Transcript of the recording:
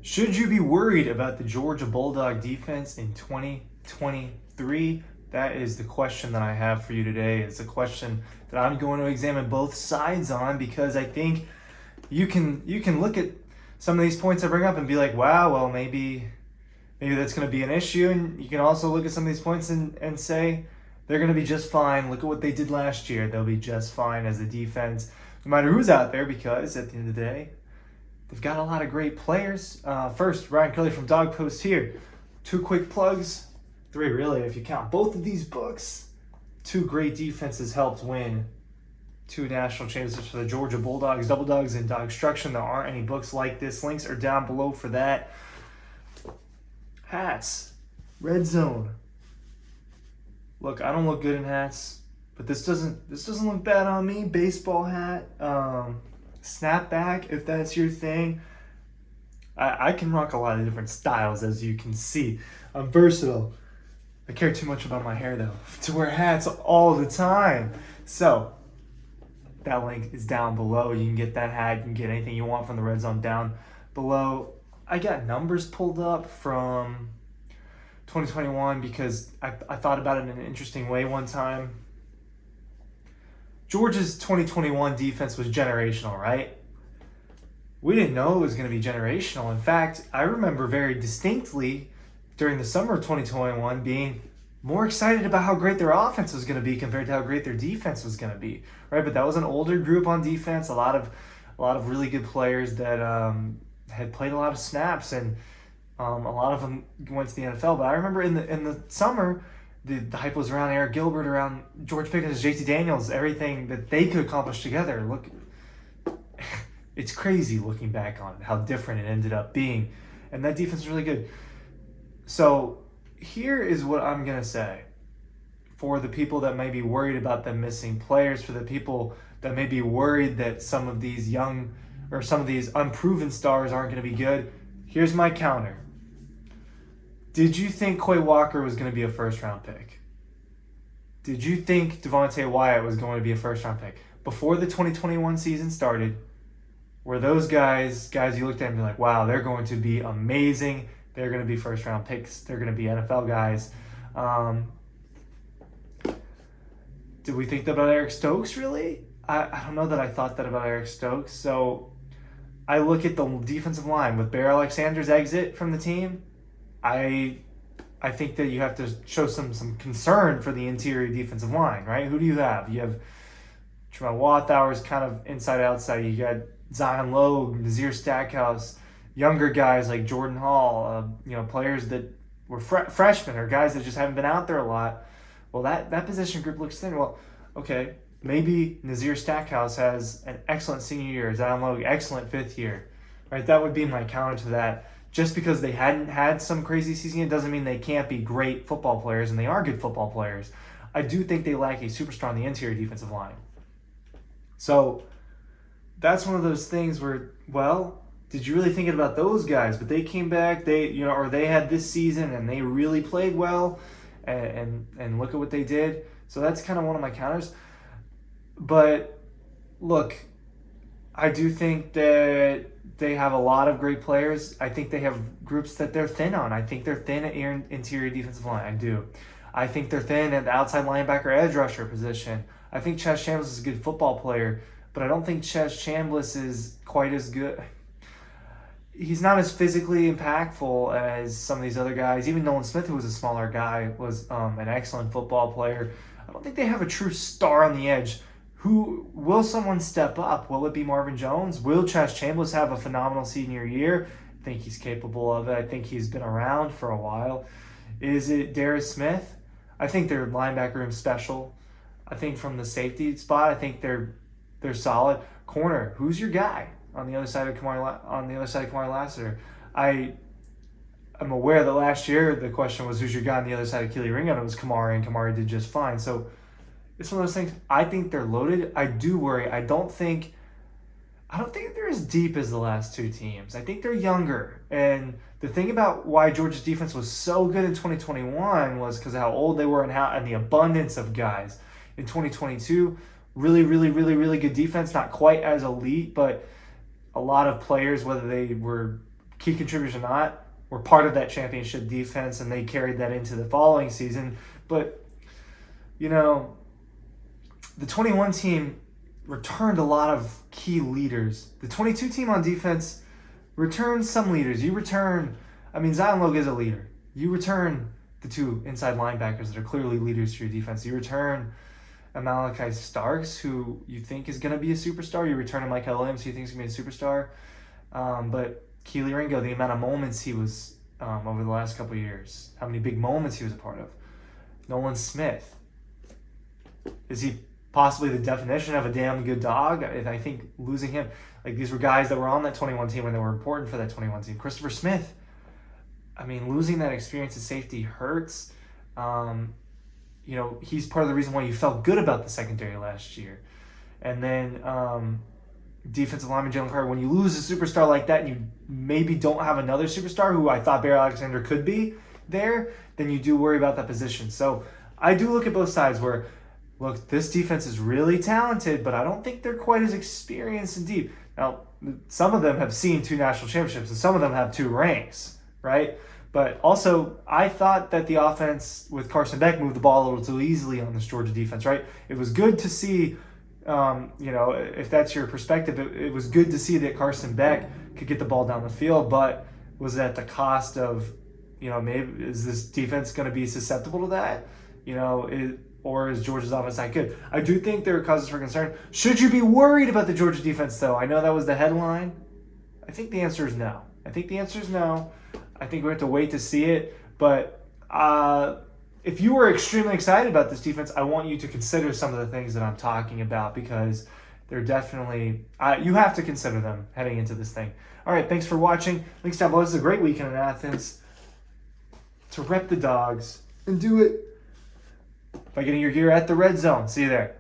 Should you be worried about the Georgia Bulldog defense in 2023? That is the question that I have for you today. It's a question that I'm going to examine both sides on because I think you can look at some of these points I bring up and be like, wow, well maybe that's going to be an issue, and you can also look at some of these points and say they're going to be just fine. Look at what they did last year. They'll be just fine as a defense, no matter who's out there, because at the end of the day, they've got a lot of great players. First, Ryan Kelly from Dog Post here. 2 quick plugs. 3 really, if you count both of these books. 2 great defenses helped win 2 national championships for the Georgia Bulldogs, Double Dogs, and Dogstruction. There aren't any books like this. Links are down below for that. Hats. Red Zone. Look, I don't look good in hats, but this doesn't look bad on me. Baseball hat. Snapback, if that's your thing. I can rock a lot of different styles, as you can see. I'm versatile. I care too much about my hair, though, to wear hats all the time. So, that link is down below. You can get that hat. You can get anything you want from the Red Zone down below. I got numbers pulled up from 2021 because I thought about it in an interesting way one time. Georgia's 2021 defense was generational, right? We didn't know it was going to be generational. In fact, I remember very distinctly during the summer of 2021 being more excited about how great their offense was going to be compared to how great their defense was going to be, right? But that was an older group on defense, a lot of really good players that had played a lot of snaps, and a lot of them went to the NFL. But I remember in the summer, the hype was around Eric Gilbert, around George Pickens, JT Daniels, everything that they could accomplish together. Look, it's crazy looking back on it, how different it ended up being. And that defense is really good. So here is what I'm going to say for the people that may be worried about them missing players, for the people that may be worried that some of these young or some of these unproven stars aren't going to be good. Here's my counter. Did you think Quay Walker was going to be a first-round pick? Did you think Devontae Wyatt was going to be a first-round pick? Before the 2021 season started, were those guys you looked at and be like, wow, they're going to be amazing. They're going to be first-round picks. They're going to be NFL guys. Did we think that about Eric Stokes, really? I don't know that I thought that about Eric Stokes. So I look at the defensive line. With Bear Alexander's exit from the team, I think that you have to show some concern for the interior defensive line, right? Who do you have? You have Tremont Wathauer's kind of inside-outside. You got Zion Logue, Nazir Stackhouse, younger guys like Jordan Hall, players that were freshmen or guys that just haven't been out there a lot. Well, that position group looks thin. Well, okay, maybe Nazir Stackhouse has an excellent senior year, Zion Logue, excellent 5th year, right? That would be my counter to that. Just because they hadn't had some crazy season, it doesn't mean they can't be great football players, and they are good football players. I do think they lack a superstar on the interior defensive line. So that's one of those things where, well, did you really think about those guys? But they came back, or they had this season and they really played well, and look at what they did. So that's kind of one of my counters. But look, I do think that they have a lot of great players. I think they have groups that they're thin on. I think they're thin at interior defensive line. I do. I think they're thin at the outside linebacker edge rusher position. I think Chaz Chambliss is a good football player, but I don't think Chaz Chambliss is quite as good. He's not as physically impactful as some of these other guys. Even Nolan Smith, who was a smaller guy, was an excellent football player. I don't think they have a true star on the edge. Who will someone step up? Will it be Marvin Jones? Will Chaz Chambliss have a phenomenal senior year? I think he's capable of it. I think he's been around for a while. Is it Darius Smith? I think their linebacker room special. I think from the safety spot, I think they're solid. Corner, who's your guy on the other side of Kamari Lassiter? I'm aware that last year the question was who's your guy on the other side of Keely Ringo, and it was Kamari, and Kamari did just fine. So it's one of those things. I think they're loaded. I do worry. I don't think they're as deep as the last 2 teams. I think they're younger. And the thing about why Georgia's defense was so good in 2021 was because of how old they were and the abundance of guys. In 2022, really, really, really, really good defense. Not quite as elite, but a lot of players, whether they were key contributors or not, were part of that championship defense, and they carried that into the following season. But, you know, the 21 team returned a lot of key leaders. The 22 team on defense returned some leaders. You return, Zion Logue is a leader. You return the two inside linebackers that are clearly leaders for your defense. You return a Malachi Starks, who you think is going to be a superstar. You return a Mike Williams, who you think is going to be a superstar. But Keely Ringo, the amount of moments he was over the last couple of years, how many big moments he was a part of. Nolan Smith, is he possibly the definition of a damn good dog? I think losing him, like, these were guys that were on that 21 team when they were important for that 21 team. Christopher Smith, losing that experience at safety hurts. He's part of the reason why you felt good about the secondary last year. And then defensive lineman Jalen Carter, when you lose a superstar like that and you maybe don't have another superstar who I thought Barry Alexander could be there, then you do worry about that position. So I do look at both sides where, look, this defense is really talented, but I don't think they're quite as experienced and deep. Now, some of them have seen 2 national championships, and some of them have 2 ranks, right? But also, I thought that the offense with Carson Beck moved the ball a little too easily on this Georgia defense, right? It was good to see, if that's your perspective, it was good to see that Carson Beck could get the ball down the field, but was it at the cost of, maybe is this defense going to be susceptible to that? Or is Georgia's offense that good? I do think there are causes for concern. Should you be worried about the Georgia defense, though? I know that was the headline. I think the answer is no. I think we have to wait to see it. But if you were extremely excited about this defense, I want you to consider some of the things that I'm talking about, because they're definitely, you have to consider them heading into this thing. All right, thanks for watching. Links down below. This is a great weekend in Athens to rep the Dogs and do it by getting your gear at the Red Zone. See you there.